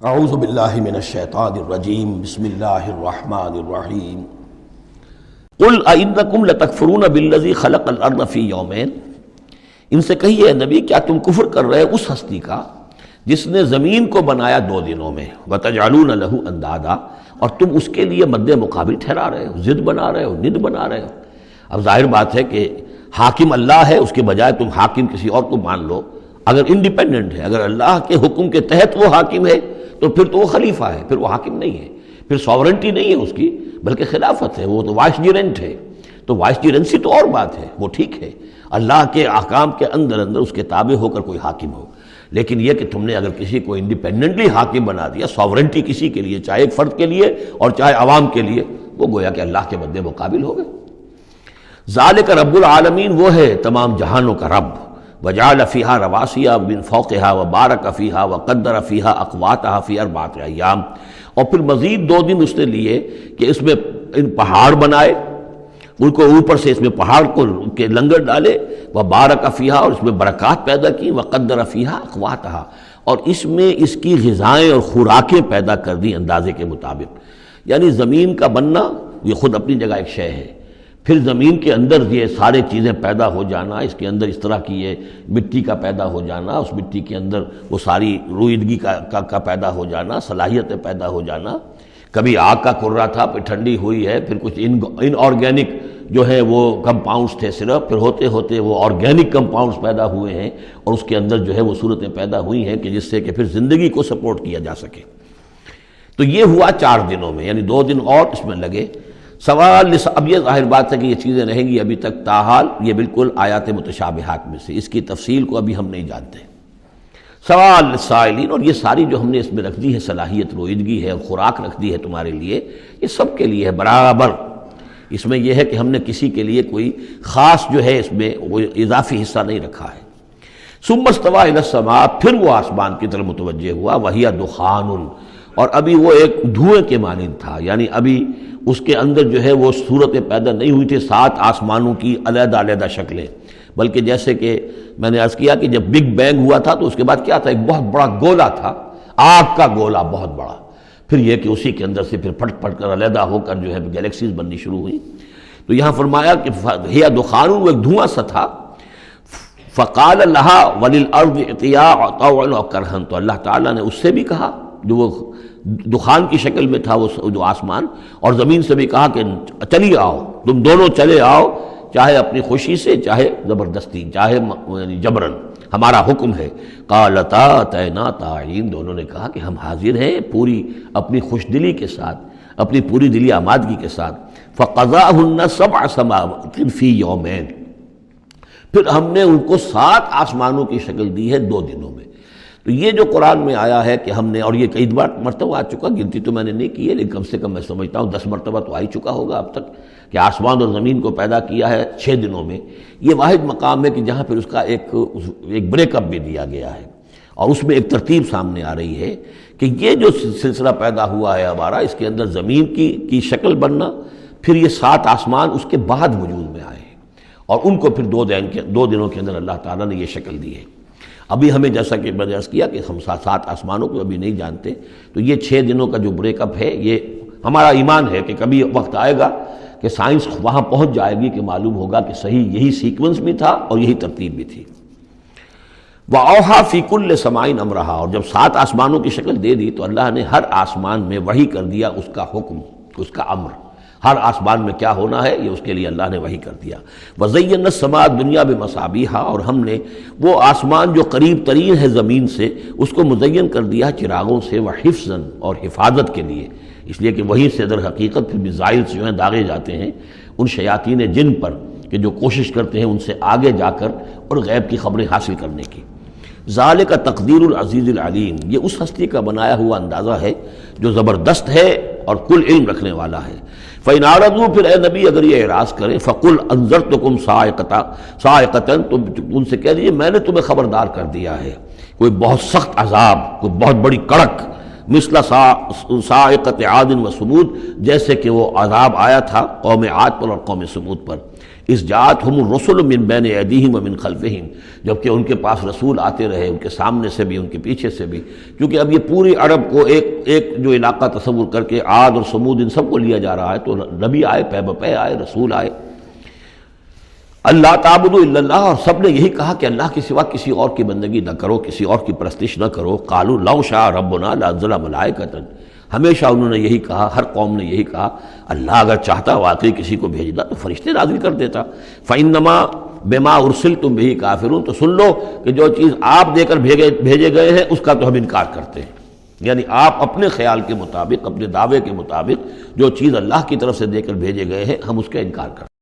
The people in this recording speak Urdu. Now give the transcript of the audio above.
اعوذ باللہ من الشیطان الرجیم بسم اللہ الرحمن الرحیم قل اَإِنَّكُمْ لَتَكْفُرُونَ بِالَّذِي خَلَقَ الْأَرْضَ فِي يَوْمَيْنِ، ان سے کہیے اے نبی کیا تم کفر کر رہے اس ہستی کا جس نے زمین کو بنایا 2 دنوں میں، وَتَجْعَلُونَ لَهُ أَنْدَادًا، اور تم اس کے لیے مد مقابل ٹھہرا رہے ہو، ضد بنا رہے ہو، ند بنا رہے ہو۔ اب ظاہر بات ہے کہ حاکم اللہ ہے، اس کے بجائے تم حاکم کسی اور کو مان لو۔ اگر انڈیپینڈنٹ ہے، اگر اللہ کے حکم کے تحت وہ حاکم ہے تو پھر تو وہ خلیفہ ہے، پھر وہ حاکم نہیں ہے، پھر ساورنٹی نہیں ہے اس کی بلکہ خلافت ہے، وہ تو وائس جیرنٹ ہے۔ تو وائس جیرنسی تو اور بات ہے، وہ ٹھیک ہے، اللہ کے احکام کے اندر اس کے تابع ہو کر کوئی حاکم ہو، لیکن یہ کہ تم نے اگر کسی کو انڈیپینڈنٹلی حاکم بنا دیا، ساورنٹی کسی کے لیے، چاہے ایک فرد کے لیے اور چاہے عوام کے لیے، وہ گویا کہ اللہ کے مد مقابل ہو گئے۔ ذالک رب العالمین، وہ ہے تمام جہانوں کا رب۔ وجعل فیہا رواسیا من فوقہا وبارک فیہا وقدر فیہا اقواتہا فی 4 ایام، اور پھر مزید 2 دن اس نے لیے کہ اس میں ان پہاڑ بنائے، ان کو اوپر سے اس میں پہاڑ کو کے لنگر ڈالے، وبارک فیہا، اور اس میں برکات پیدا کی، وقدر فیہا اقواتہا، اور اس میں اس کی غذائیں اور خوراکیں پیدا کر دی اندازے کے مطابق۔ یعنی زمین کا بننا یہ خود اپنی جگہ ایک شے ہے، پھر زمین کے اندر یہ سارے چیزیں پیدا ہو جانا، اس کے اندر اس طرح کی یہ مٹی کا پیدا ہو جانا، اس مٹی کے اندر وہ ساری روئیدگی کا پیدا ہو جانا، صلاحیتیں پیدا ہو جانا۔ کبھی آگ کا کرا تھا، پھر ٹھنڈی ہوئی ہے، پھر کچھ ان آرگینک جو ہے وہ کمپاؤنڈز تھے صرف، پھر ہوتے ہوتے وہ آرگینک کمپاؤنڈز پیدا ہوئے ہیں، اور اس کے اندر جو ہے وہ صورتیں پیدا ہوئی ہیں کہ جس سے کہ پھر زندگی کو سپورٹ کیا جا سکے۔ تو یہ ہوا 4 دنوں میں، یعنی 2 دن اور اس میں لگے۔ سوال، اب یہ ظاہر بات ہے کہ یہ چیزیں رہیں گی ابھی تک، تاحال یہ بالکل آیات متشابہات میں سے، اس کی تفصیل کو ابھی ہم نہیں جانتے۔ سوال للسائلین، اور یہ ساری جو ہم نے اس میں رکھ دی ہے صلاحیت، روئیدگی ہے، خوراک رکھ دی ہے تمہارے لیے، یہ سب کے لیے ہے برابر۔ اس میں یہ ہے کہ ہم نے کسی کے لیے کوئی خاص جو ہے اس میں وہ اضافی حصہ نہیں رکھا ہے۔ ثم استوى الى السماء، پھر وہ آسمان کی طرف متوجہ ہوا، وہی دخان، اور ابھی وہ ایک دھوئیں کے مانند تھا، یعنی ابھی اس کے اندر جو ہے وہ صورتیں پیدا نہیں ہوئی تھی 7 آسمانوں کی علیحدہ علیحدہ شکلیں، بلکہ جیسے کہ میں نے عرض کیا کہ جب بگ بینگ ہوا تھا تو اس کے بعد کیا تھا، ایک بہت بڑا گولا تھا، آگ کا گولا بہت بڑا، پھر یہ کہ اسی کے اندر سے پھر پھٹ پھٹ کر علیحدہ ہو کر جو ہے گیلیکسیز بننی شروع ہوئی۔ تو یہاں فرمایا کہ ہی دخان، وہ ایک دھواں سا تھا۔ فقال لها وللارض ائتيا طوعا وكرها، تو اللہ تعالیٰ نے اس سے بھی کہا جو وہ دخان کی شکل میں تھا وہ جو آسمان، اور زمین سے بھی کہا کہ چلی آؤ، تم دونوں چلے آؤ، چاہے اپنی خوشی سے، چاہے زبردستی، چاہے یعنی جبرن، ہمارا حکم ہے۔ قالتا اتینا طاعین، دونوں نے کہا کہ ہم حاضر ہیں پوری اپنی خوش دلی کے ساتھ، اپنی پوری دلی آمادگی کے ساتھ۔ فقضاهن 7 سماوات فی یومین، پھر ہم نے ان کو 7 آسمانوں کی شکل دی ہے 2 دنوں میں۔ تو یہ جو قرآن میں آیا ہے کہ ہم نے، اور یہ کئی مرتبہ آ چکا، گنتی تو میں نے نہیں کی ہے لیکن کم سے کم میں سمجھتا ہوں 10 مرتبہ تو آ ہی چکا ہوگا اب تک، کہ آسمان اور زمین کو پیدا کیا ہے 6 دنوں میں۔ یہ واحد مقام ہے کہ جہاں پھر اس کا ایک بریک اپ بھی دیا گیا ہے، اور اس میں ایک ترتیب سامنے آ رہی ہے کہ یہ جو سلسلہ پیدا ہوا ہے ہمارا، اس کے اندر زمین کی شکل بننا، پھر یہ 7 آسمان اس کے بعد وجود میں آئے ہیں، اور ان کو پھر 2 دنوں کے اندر اللہ تعالیٰ نے یہ شکل دی ہے۔ ابھی ہمیں جیسا کہ میں نے عرض کیا کہ ہم 7 آسمانوں کو ابھی نہیں جانتے، تو یہ 6 دنوں کا جو بریک اپ ہے، یہ ہمارا ایمان ہے کہ کبھی وقت آئے گا کہ سائنس وہاں پہنچ جائے گی کہ معلوم ہوگا کہ صحیح یہی سیکوینس بھی تھا اور یہی ترتیب بھی تھی۔ وَأَوْحَىٰ فِي كُلِّ سَمَاءٍ أَمْرَهَا، اور جب 7 آسمانوں کی شکل دے دی تو اللہ نے ہر آسمان میں وحی کر دیا اس کا حکم، اس کا امر، ہر آسمان میں کیا ہونا ہے یہ اس کے لیے اللہ نے وحی کر دیا۔ وَزَيَّنَّا السَّمَاءَ الدُّنْيَا بِمَصَابِيحَ، اور ہم نے وہ آسمان جو قریب ترین ہے زمین سے اس کو مزین کر دیا چراغوں سے، وحفظاً، اور حفاظت کے لیے، اس لیے کہ وہیں سے در حقیقت پھر میزائل جو ہیں داغے جاتے ہیں ان شیاطین جن پر کہ جو کوشش کرتے ہیں ان سے آگے جا کر اور غیب کی خبریں حاصل کرنے کی۔ ذالک تقدیر العزیز العلیم، یہ اس ہستی کا بنایا ہوا اندازہ ہے جو زبردست ہے اور کل علم رکھنے والا ہے۔ فَإِنْ أَعْرَضُوا، پھر اے نبی اگر یہ اعراض کریں، فَقُلْ أَنذَرْتُكُمْ صَاعِقَةً، تو ان سے کہہ دیجیے میں نے تمہیں خبردار کر دیا ہے کوئی بہت سخت عذاب، کوئی بہت بڑی کڑک، مثل صاعقۃ عاد و ثمود، جیسے کہ وہ عذاب آیا تھا قوم عاد پر اور قوم ثمود پر۔ اس جاءتہم الرسل من بین ایدیہم ومن خلفہم، جبکہ ان کے پاس رسول آتے رہے ان کے سامنے سے بھی ان کے پیچھے سے بھی، کیونکہ اب یہ پوری عرب کو ایک جو علاقہ تصور کر کے عاد اور سمود ان سب کو لیا جا رہا ہے، تو نبی آئے، پے بپے آئے، رسول آئے۔ اللہ تعبدوا الا اللہ، اور سب نے یہی کہا کہ اللہ کے سوا کسی اور کی بندگی نہ کرو، کسی اور کی پرستش نہ کرو۔ قالوا لو شاء ربنا لانزل ملائکۃ، ہمیشہ انہوں نے یہی کہا، ہر قوم نے یہی کہا، اللہ اگر چاہتا واقعی کسی کو بھیجنا تو فرشتے نازل کر دیتا۔ فإنما بما ارسلتم به کافرون، تو سن لو کہ جو چیز آپ دے کر بھیجے گئے ہیں اس کا تو ہم انکار کرتے ہیں، یعنی آپ اپنے خیال کے مطابق، اپنے دعوے کے مطابق جو چیز اللہ کی طرف سے دے کر بھیجے گئے ہیں ہم اس کا انکار کرتے ہیں۔